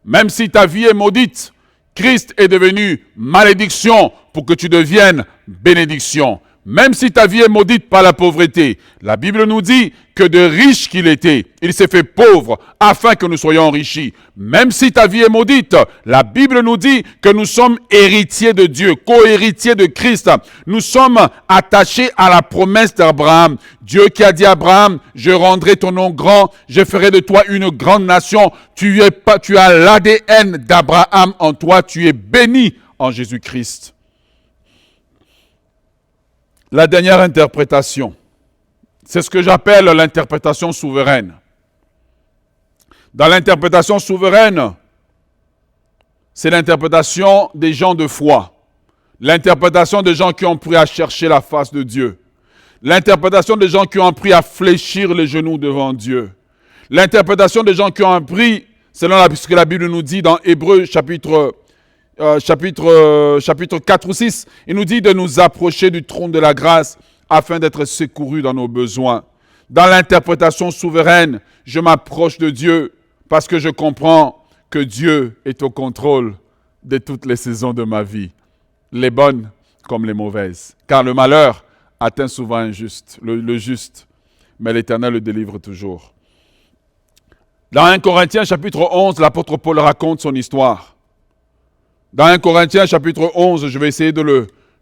Même si ta vie est maudite, Christ est devenu malédiction pour que tu deviennes bénédiction. Même si ta vie est maudite par la pauvreté, la Bible nous dit que de riche qu'il était, il s'est fait pauvre afin que nous soyons enrichis. Même si ta vie est maudite, la Bible nous dit que nous sommes héritiers de Dieu, co-héritiers de Christ. Nous sommes attachés à la promesse d'Abraham. Dieu qui a dit à Abraham, je rendrai ton nom grand, je ferai de toi une grande nation. Tu as l'ADN d'Abraham en toi, tu es béni en Jésus-Christ. La dernière interprétation, c'est ce que j'appelle l'interprétation souveraine. Dans l'interprétation souveraine, c'est l'interprétation des gens de foi, l'interprétation des gens qui ont appris à chercher la face de Dieu, l'interprétation des gens qui ont appris à fléchir les genoux devant Dieu, l'interprétation des gens qui ont appris, selon ce que la Bible nous dit dans Hébreux chapitre 4 ou 6, il nous dit de nous approcher du trône de la grâce afin d'être secourus dans nos besoins. Dans l'interprétation souveraine, je m'approche de Dieu parce que je comprends que Dieu est au contrôle de toutes les saisons de ma vie, les bonnes comme les mauvaises. Car le malheur atteint souvent le juste, mais l'Éternel le délivre toujours. Dans 1 Corinthiens chapitre 11, l'apôtre Paul raconte son histoire. Dans 1 Corinthiens chapitre 11, je vais essayer de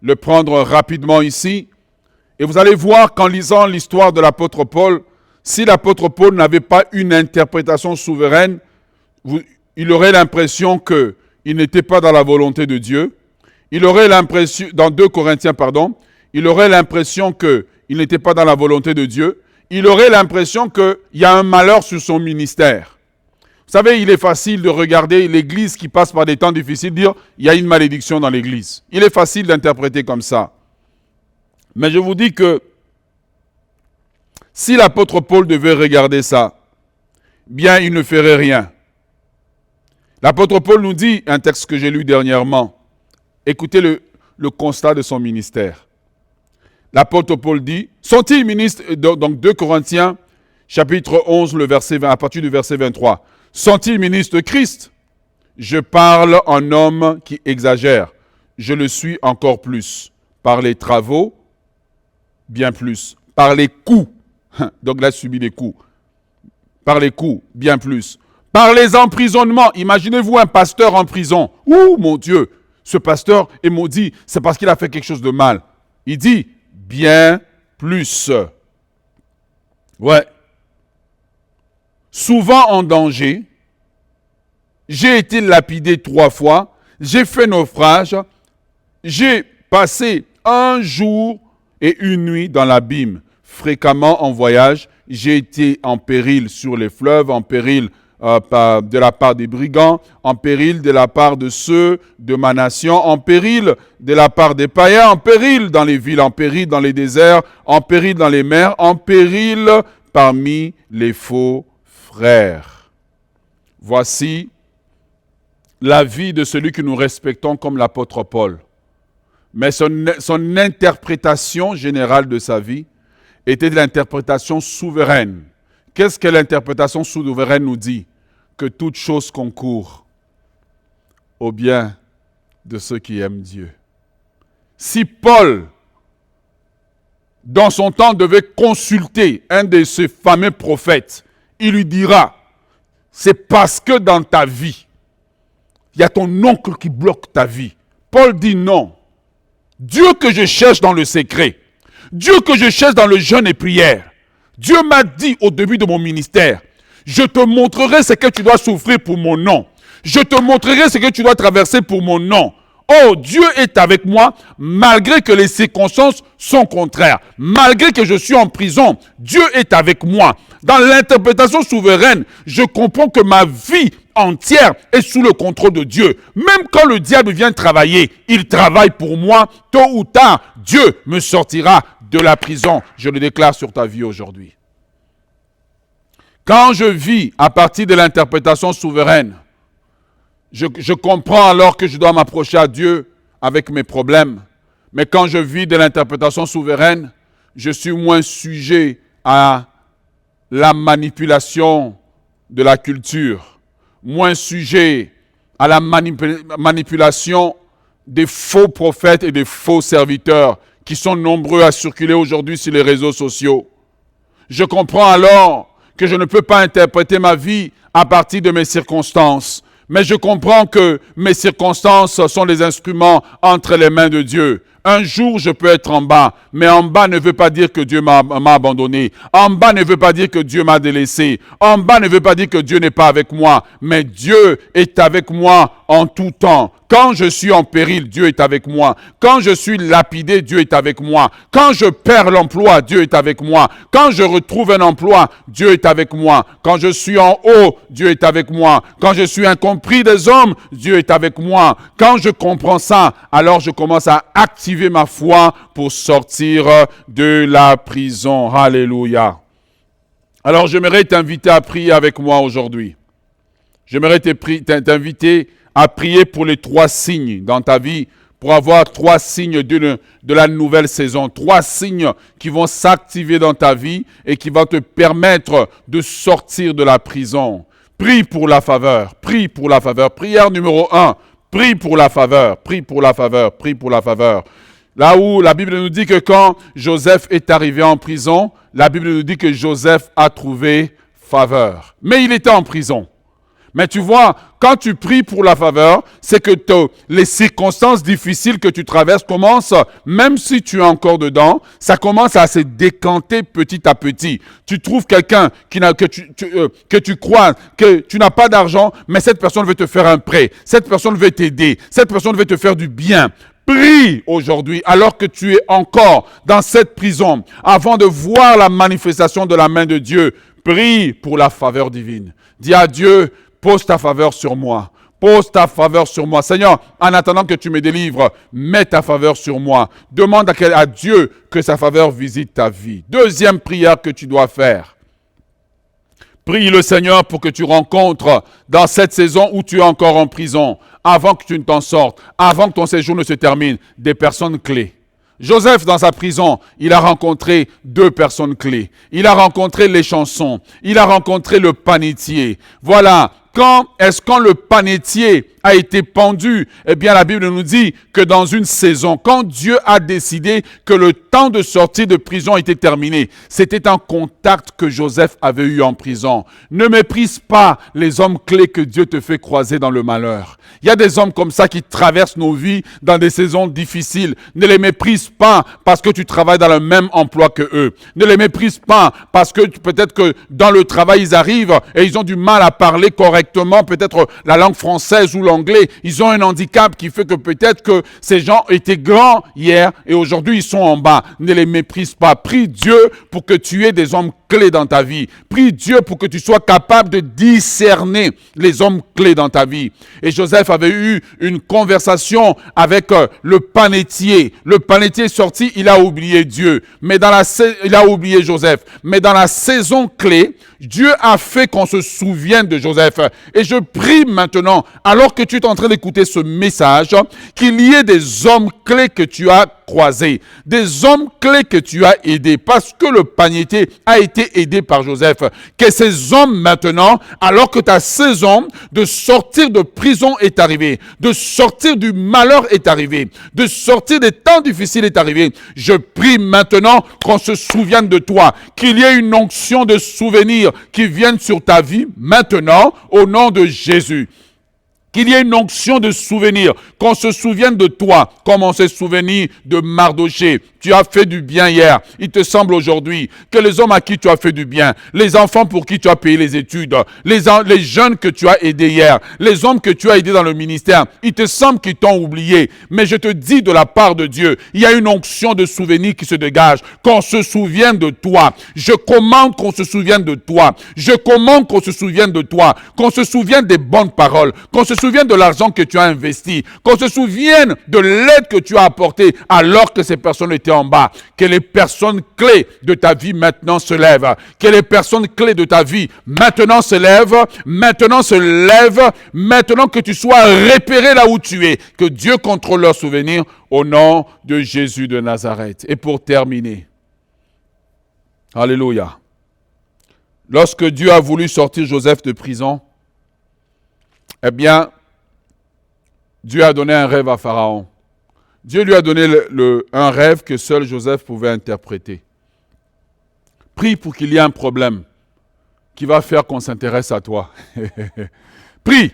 le prendre rapidement ici. Et vous allez voir qu'en lisant l'histoire de l'apôtre Paul, si l'apôtre Paul n'avait pas une interprétation souveraine, il aurait l'impression qu'il n'était pas dans la volonté de Dieu. Il aurait l'impression, dans 2 Corinthiens, il aurait l'impression qu'il n'était pas dans la volonté de Dieu. Il aurait l'impression qu'il y a un malheur sur son ministère. Vous savez, il est facile de regarder l'Église qui passe par des temps difficiles, dire il y a une malédiction dans l'Église. Il est facile d'interpréter comme ça. Mais je vous dis que si l'apôtre Paul devait regarder ça, bien il ne ferait rien. L'apôtre Paul nous dit, un texte que j'ai lu dernièrement, écoutez le constat de son ministère. L'apôtre Paul dit, sont-ils ministres, donc 2 Corinthiens, chapitre 11, à partir du verset 23, sont-ils ministres de Christ? Je parle en homme qui exagère. Je le suis encore plus. Par les travaux, bien plus. Par les coups. Donc là, subit les coups. Par les coups, bien plus. Par les emprisonnements. Imaginez-vous un pasteur en prison. Ouh, mon Dieu, ce pasteur est maudit. C'est parce qu'il a fait quelque chose de mal. Il dit, bien plus. Ouais. Souvent en danger, j'ai été lapidé 3 fois, j'ai fait naufrage, j'ai passé 1 jour et 1 nuit dans l'abîme, fréquemment en voyage, j'ai été en péril sur les fleuves, en péril de la part des brigands, en péril de la part de ceux de ma nation, en péril de la part des païens, en péril dans les villes, en péril dans les déserts, en péril dans les mers, en péril parmi les faux frères. Voici la vie de celui que nous respectons comme l'apôtre Paul. Mais son interprétation générale de sa vie était de l'interprétation souveraine. Qu'est-ce que l'interprétation souveraine nous dit? Que toute chose concourt au bien de ceux qui aiment Dieu. Si Paul, dans son temps, devait consulter un de ces fameux prophètes, il lui dira, c'est parce que dans ta vie, il y a ton oncle qui bloque ta vie. Paul dit non. Dieu que je cherche dans le secret, Dieu que je cherche dans le jeûne et prière, Dieu m'a dit au début de mon ministère, je te montrerai ce que tu dois souffrir pour mon nom. Je te montrerai ce que tu dois traverser pour mon nom. Oh, Dieu est avec moi malgré que les circonstances sont contraires. Malgré que je suis en prison, Dieu est avec moi. Dans l'interprétation souveraine, je comprends que ma vie entière est sous le contrôle de Dieu. Même quand le diable vient travailler, il travaille pour moi. Tôt ou tard, Dieu me sortira de la prison. Je le déclare sur ta vie aujourd'hui. Quand je vis à partir de l'interprétation souveraine, je comprends alors que je dois m'approcher à Dieu avec mes problèmes. Mais quand je vis de l'interprétation souveraine, je suis moins sujet à la manipulation de la culture, moins sujet à la manipulation des faux prophètes et des faux serviteurs qui sont nombreux à circuler aujourd'hui sur les réseaux sociaux. Je comprends alors que je ne peux pas interpréter ma vie à partir de mes circonstances. Mais je comprends que mes circonstances sont les instruments entre les mains de Dieu. Un jour, je peux être en bas, mais en bas ne veut pas dire que Dieu m'a abandonné. En bas ne veut pas dire que Dieu m'a délaissé. En bas ne veut pas dire que Dieu n'est pas avec moi. Mais Dieu est avec moi en tout temps. Quand je suis en péril, Dieu est avec moi. Quand je suis lapidé, Dieu est avec moi. Quand je perds l'emploi, Dieu est avec moi. Quand je retrouve un emploi, Dieu est avec moi. Quand je suis en haut, Dieu est avec moi. Quand je suis incompris des hommes, Dieu est avec moi. Quand je comprends ça, alors je commence à activer ma foi pour sortir de la prison. Alléluia. Alors j'aimerais t'inviter à prier avec moi aujourd'hui. J'aimerais t'inviter à prier pour les 3 signes dans ta vie, pour avoir 3 signes de la nouvelle saison, 3 signes qui vont s'activer dans ta vie et qui vont te permettre de sortir de la prison. Prie pour la faveur, prie pour la faveur. Prière numéro 1, prie pour la faveur, prie pour la faveur, prie pour la faveur. Là où la Bible nous dit que quand Joseph est arrivé en prison, la Bible nous dit que Joseph a trouvé faveur. Mais il était en prison. Mais tu vois, quand tu pries pour la faveur, c'est que les circonstances difficiles que tu traverses commencent, même si tu es encore dedans, ça commence à se décanter petit à petit. Tu trouves quelqu'un que tu crois, que tu n'as pas d'argent, mais cette personne veut te faire un prêt. Cette personne veut t'aider. Cette personne veut te faire du bien. Prie aujourd'hui, alors que tu es encore dans cette prison, avant de voir la manifestation de la main de Dieu. Prie pour la faveur divine. Dis à Dieu, pose ta faveur sur moi. Pose ta faveur sur moi. Seigneur, en attendant que tu me délivres, mets ta faveur sur moi. Demande à Dieu que sa faveur visite ta vie. Deuxième prière que tu dois faire. Prie le Seigneur pour que tu rencontres dans cette saison où tu es encore en prison, avant que tu ne t'en sortes, avant que ton séjour ne se termine, des personnes clés. Joseph, dans sa prison, il a rencontré 2 personnes clés. Il a rencontré les chansons. Il a rencontré le panetier. Voilà. Quand le panetier a été pendu, eh bien la Bible nous dit que dans une saison, quand Dieu a décidé que le temps de sortie de prison était terminé, c'était un contact que Joseph avait eu en prison. Ne méprise pas les hommes clés que Dieu te fait croiser dans le malheur. Il y a des hommes comme ça qui traversent nos vies dans des saisons difficiles. Ne les méprise pas parce que tu travailles dans le même emploi que eux. Ne les méprise pas parce que peut-être que dans le travail ils arrivent et ils ont du mal à parler correctement, peut-être la langue française ou l'anglais. Ils ont un handicap qui fait que peut-être que ces gens étaient grands hier et aujourd'hui ils sont en bas. Ne les méprise pas. Prie Dieu pour que tu aies des hommes clés dans ta vie. Prie Dieu pour que tu sois capable de discerner les hommes clés dans ta vie. Et Joseph avait eu une conversation avec le panetier. Le panetier est sorti, il a oublié Dieu. Il a oublié Joseph. Mais dans la saison clé, Dieu a fait qu'on se souvienne de Joseph. Et je prie maintenant, alors que tu es en train d'écouter ce message, qu'il y ait des hommes clés que tu as croisés, des hommes clés que tu as aidés, parce que le panetier a été aidé par Joseph. Que ces hommes maintenant, alors que ta saison de sortir de prison est arrivée, de sortir du malheur est arrivée, de sortir des temps difficiles est arrivée, je prie maintenant qu'on se souvienne de toi, qu'il y ait une onction de souvenir qui vienne sur ta vie maintenant, au nom de Jésus. Qu'il y ait une onction de souvenir, qu'on se souvienne de toi, comme on s'est souvenu de Mardoché. Tu as fait du bien hier. Il te semble aujourd'hui que les hommes à qui tu as fait du bien, les enfants pour qui tu as payé les études, les jeunes que tu as aidés hier, les hommes que tu as aidés dans le ministère, il te semble qu'ils t'ont oublié. Mais je te dis de la part de Dieu, il y a une onction de souvenir qui se dégage, qu'on se souvienne de toi. Je commande qu'on se souvienne de toi. Je commande qu'on se souvienne de toi, qu'on se souvienne des bonnes paroles, qu'on se souvienne de l'argent que tu as investi, qu'on se souvienne de l'aide que tu as apportée alors que ces personnes étaient en bas. Que les personnes clés de ta vie maintenant se lèvent. Que les personnes clés de ta vie maintenant se lèvent. Maintenant se lèvent. Maintenant que tu sois repéré là où tu es. Que Dieu contrôle leurs souvenirs au nom de Jésus de Nazareth. Et pour terminer. Alléluia. Lorsque Dieu a voulu sortir Joseph de prison, eh bien, Dieu a donné un rêve à Pharaon. Dieu lui a donné un rêve que seul Joseph pouvait interpréter. Prie pour qu'il y ait un problème qui va faire qu'on s'intéresse à toi. Prie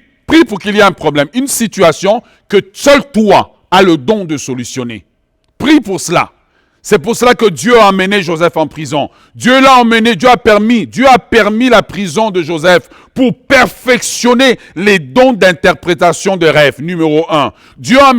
pour qu'il y ait un problème, une situation que seul toi as le don de solutionner. Prie pour cela. C'est pour cela que Dieu a emmené Joseph en prison. Dieu l'a emmené, Dieu a permis la prison de Joseph pour perfectionner les dons d'interprétation de rêves, numéro 1. Dieu a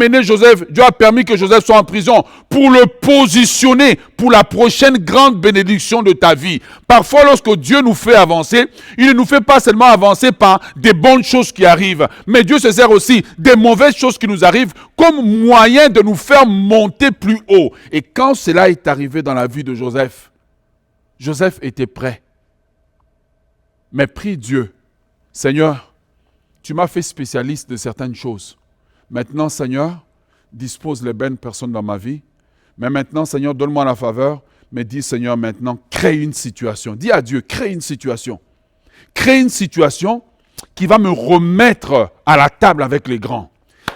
permis que Joseph soit en prison pour le positionner pour la prochaine grande bénédiction de ta vie. Parfois, lorsque Dieu nous fait avancer, il ne nous fait pas seulement avancer par des bonnes choses qui arrivent, mais Dieu se sert aussi des mauvaises choses qui nous arrivent comme moyen de nous faire monter plus haut. Et quand cela est arrivé dans la vie de Joseph, Joseph était prêt. Mais prie Dieu, Seigneur, tu m'as fait spécialiste de certaines choses. Maintenant, Seigneur, dispose les bonnes personnes dans ma vie. Mais maintenant, Seigneur, donne-moi la faveur. Mais dis, Seigneur, maintenant, crée une situation. Dis à Dieu, crée une situation. Crée une situation qui va me remettre à la table avec les grands.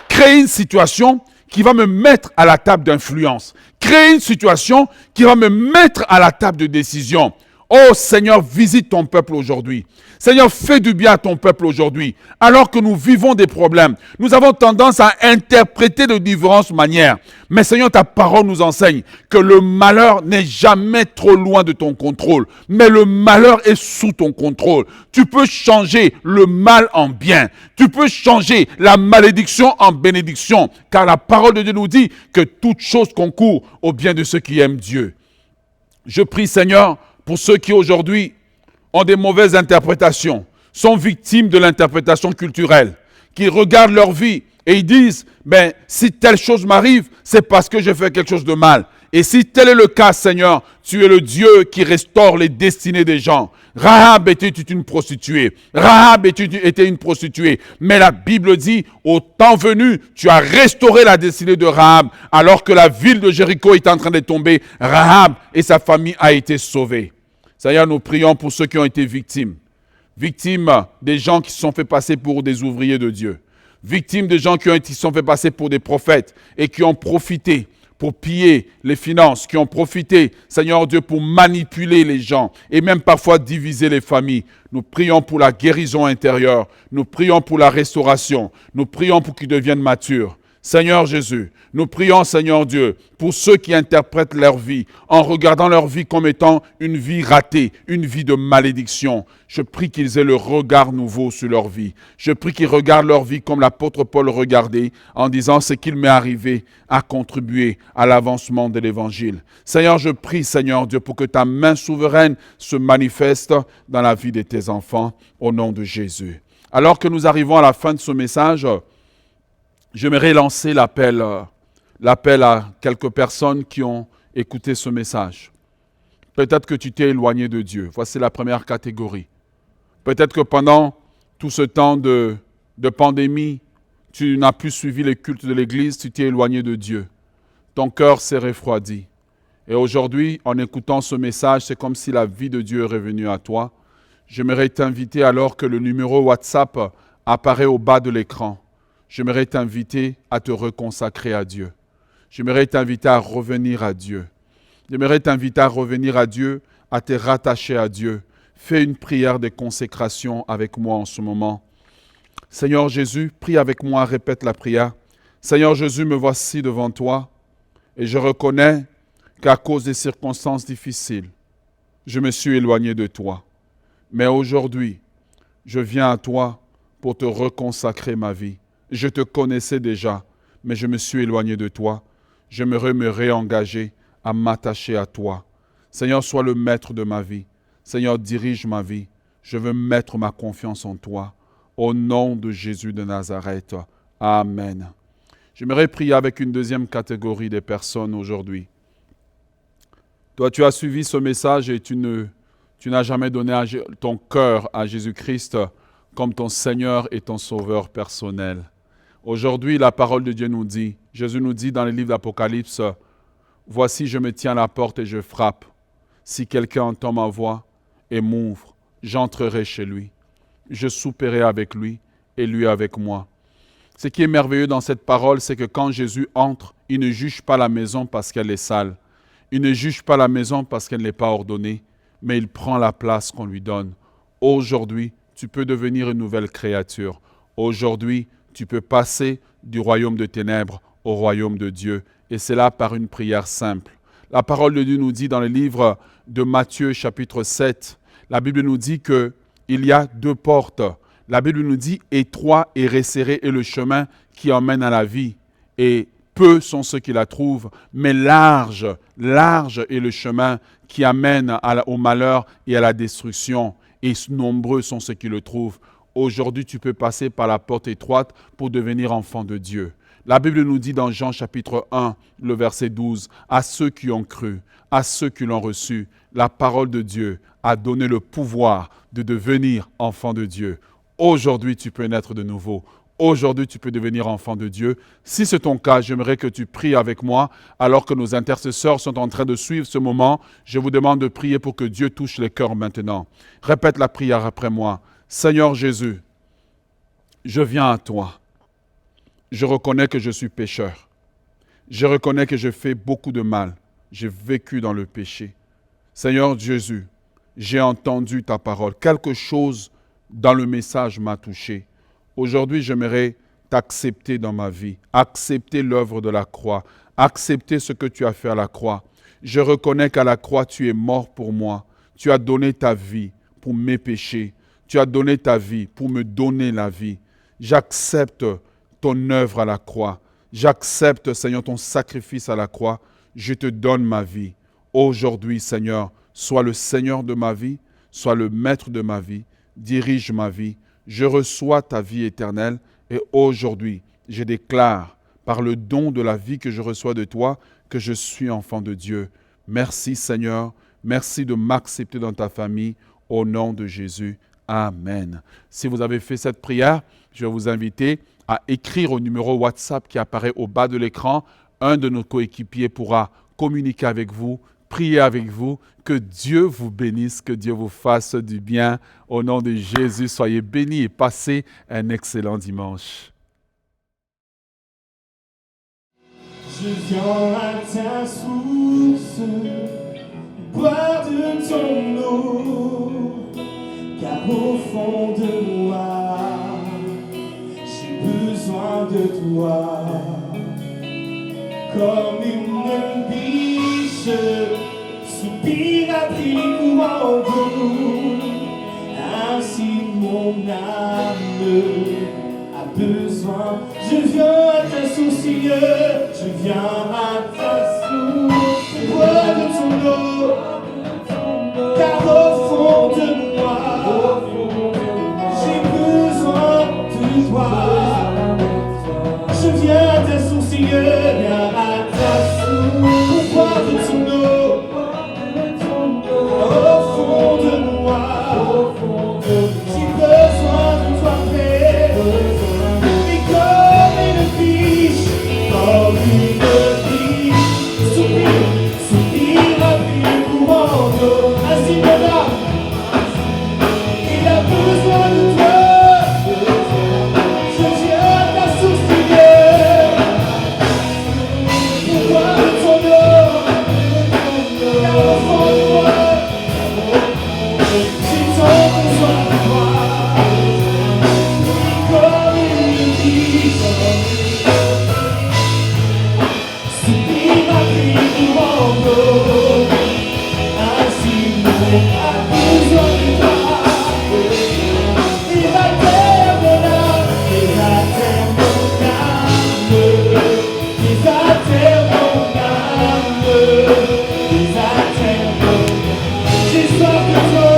Crée une situation qui va me mettre à la table d'influence. Crée une situation qui va me mettre à la table de décision. Oh Seigneur, visite ton peuple aujourd'hui. Seigneur, fais du bien à ton peuple aujourd'hui. Alors que nous vivons des problèmes, nous avons tendance à interpréter de différentes manières. Mais Seigneur, ta parole nous enseigne que le malheur n'est jamais trop loin de ton contrôle. Mais le malheur est sous ton contrôle. Tu peux changer le mal en bien. Tu peux changer la malédiction en bénédiction. Car la parole de Dieu nous dit que toute chose concourt au bien de ceux qui aiment Dieu. Je prie Seigneur, pour ceux qui aujourd'hui ont des mauvaises interprétations, sont victimes de l'interprétation culturelle, qui regardent leur vie et ils disent, ben, si telle chose m'arrive, c'est parce que j'ai fait quelque chose de mal. Et si tel est le cas, Seigneur, tu es le Dieu qui restaure les destinées des gens. Rahab était une prostituée. Rahab était une prostituée. Mais la Bible dit, au temps venu, tu as restauré la destinée de Rahab, alors que la ville de Jéricho est en train de tomber. Rahab et sa famille a été sauvée. Seigneur, nous prions pour ceux qui ont été victimes. Victimes des gens qui se sont fait passer pour des ouvriers de Dieu. Victimes des gens qui se sont fait passer pour des prophètes et qui ont profité pour piller les finances, qui ont profité, Seigneur Dieu, pour manipuler les gens et même parfois diviser les familles. Nous prions pour la guérison intérieure. Nous prions pour la restauration. Nous prions pour qu'ils deviennent matures. Seigneur Jésus, nous prions, Seigneur Dieu, pour ceux qui interprètent leur vie en regardant leur vie comme étant une vie ratée, une vie de malédiction. Je prie qu'ils aient le regard nouveau sur leur vie. Je prie qu'ils regardent leur vie comme l'apôtre Paul regardait en disant ce qu'il m'est arrivé à contribuer à l'avancement de l'Évangile. Seigneur, je prie, Seigneur Dieu, pour que ta main souveraine se manifeste dans la vie de tes enfants au nom de Jésus. Alors que nous arrivons à la fin de ce message, j'aimerais lancer l'appel à quelques personnes qui ont écouté ce message. Peut-être que tu t'es éloigné de Dieu. Voici la première catégorie. Peut-être que pendant tout ce temps de pandémie, tu n'as plus suivi les cultes de l'Église, tu t'es éloigné de Dieu. Ton cœur s'est refroidi. Et aujourd'hui, en écoutant ce message, c'est comme si la vie de Dieu est revenue à toi. J'aimerais t'inviter, alors que le numéro WhatsApp apparaît au bas de l'écran, j'aimerais t'inviter à te reconsacrer à Dieu. J'aimerais t'inviter à revenir à Dieu. J'aimerais t'inviter à revenir à Dieu, à te rattacher à Dieu. Fais une prière de consécration avec moi en ce moment. Seigneur Jésus, prie avec moi, répète la prière. Seigneur Jésus, me voici devant toi et je reconnais qu'à cause des circonstances difficiles, je me suis éloigné de toi. Mais aujourd'hui, je viens à toi pour te reconsacrer ma vie. Je te connaissais déjà, mais je me suis éloigné de toi. J'aimerais me réengager à m'attacher à toi. Seigneur, sois le maître de ma vie. Seigneur, dirige ma vie. Je veux mettre ma confiance en toi. Au nom de Jésus de Nazareth. Amen. J'aimerais prier avec une deuxième catégorie de personnes aujourd'hui. Toi, tu as suivi ce message et tu n'as jamais donné ton cœur à Jésus-Christ comme ton Seigneur et ton Sauveur personnel. Aujourd'hui, la parole de Dieu nous dit, Jésus nous dit dans le livre d'Apocalypse, « Voici, je me tiens à la porte et je frappe. Si quelqu'un entend ma voix et m'ouvre, j'entrerai chez lui. Je souperai avec lui et lui avec moi. » Ce qui est merveilleux dans cette parole, c'est que quand Jésus entre, il ne juge pas la maison parce qu'elle est sale. Il ne juge pas la maison parce qu'elle n'est pas ordonnée, mais il prend la place qu'on lui donne. Aujourd'hui, tu peux devenir une nouvelle créature. Aujourd'hui, tu peux passer du royaume de ténèbres au royaume de Dieu. Et c'est là par une prière simple. La parole de Dieu nous dit dans le livre de Matthieu chapitre 7, la Bible nous dit qu'il y a deux portes. La Bible nous dit « étroit et resserré est le chemin qui emmène à la vie, et peu sont ceux qui la trouvent, mais large est le chemin qui amène au malheur et à la destruction, et nombreux sont ceux qui le trouvent. » Aujourd'hui, tu peux passer par la porte étroite pour devenir enfant de Dieu. La Bible nous dit dans Jean chapitre 1, le verset 12, « À ceux qui ont cru, à ceux qui l'ont reçu, la parole de Dieu a donné le pouvoir de devenir enfant de Dieu. » Aujourd'hui, tu peux naître de nouveau. Aujourd'hui, tu peux devenir enfant de Dieu. Si c'est ton cas, j'aimerais que tu pries avec moi alors que nos intercesseurs sont en train de suivre ce moment. Je vous demande de prier pour que Dieu touche les cœurs maintenant. Répète la prière après moi. Seigneur Jésus, je viens à toi. Je reconnais que je suis pécheur. Je reconnais que j'ai fait beaucoup de mal. J'ai vécu dans le péché. Seigneur Jésus, j'ai entendu ta parole. Quelque chose dans le message m'a touché. Aujourd'hui, j'aimerais t'accepter dans ma vie, accepter l'œuvre de la croix, accepter ce que tu as fait à la croix. Je reconnais qu'à la croix, tu es mort pour moi. Tu as donné ta vie pour mes péchés. Tu as donné ta vie pour me donner la vie. J'accepte ton œuvre à la croix. J'accepte, Seigneur, ton sacrifice à la croix. Je te donne ma vie. Aujourd'hui, Seigneur, sois le Seigneur de ma vie, sois le maître de ma vie. Dirige ma vie, je reçois ta vie éternelle et aujourd'hui, je déclare par le don de la vie que je reçois de toi que je suis enfant de Dieu. Merci Seigneur, merci de m'accepter dans ta famille au nom de Jésus. Amen. Si vous avez fait cette prière, je vais vous inviter à écrire au numéro WhatsApp qui apparaît au bas de l'écran. Un de nos coéquipiers pourra communiquer avec vous, prier avec vous. Que Dieu vous bénisse, que Dieu vous fasse du bien. Au nom de Jésus, soyez bénis et passez un excellent dimanche. Je viens à ta source, boire de ton eau, car au fond de moi, j'ai besoin de toi. Comme une biche soupire après les courants d'eau, ainsi mon âme a besoin. Je viens à ta source, Seigneur, je viens à ta source, boire de ton eau, car au fond de moi, j'ai besoin de toi. Je viens à ta source, Seigneur, à ta source, pour boire de ton eau, au fond de moi, j'ai besoin de toi, Père. Et comme une biche, soupire après le courant d'eau, ainsi mon âme, il a besoin de toi. Je viens à ta source, Seigneur, pour boire de ton eau, car au fond de moi, j'ai tant besoin de toi. Et comme une biche, soupire après le courant d'eau, ainsi mon âme a besoin de toi. Il va taire mon âme, il va taire mon âme, il va taire mon âme, il va taire mon âme. J'ai soif de toi,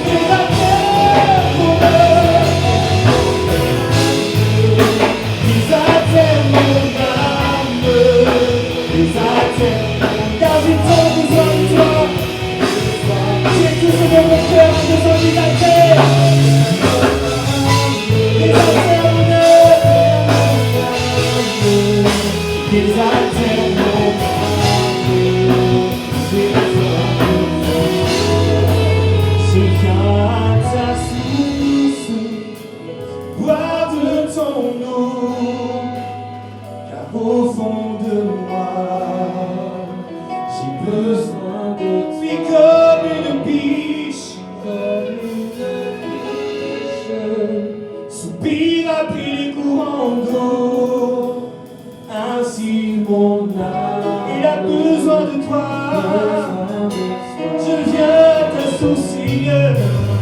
il va taire mon âme, il va taire mon âme, il va taire, car j'ai tant besoin de toi. J'ai tout ce que mon cœur a besoin d'y battre. Les altères mon âme, les altères mon âme, j'ai besoin de toi. Je viens à ta source, boire de ton eau, car au fond de moi, j'ai besoin de toi. Puis comme une biche, soupire après les courants d'eau, ainsi mon âme, il a besoin de toi. Je viens t'associer.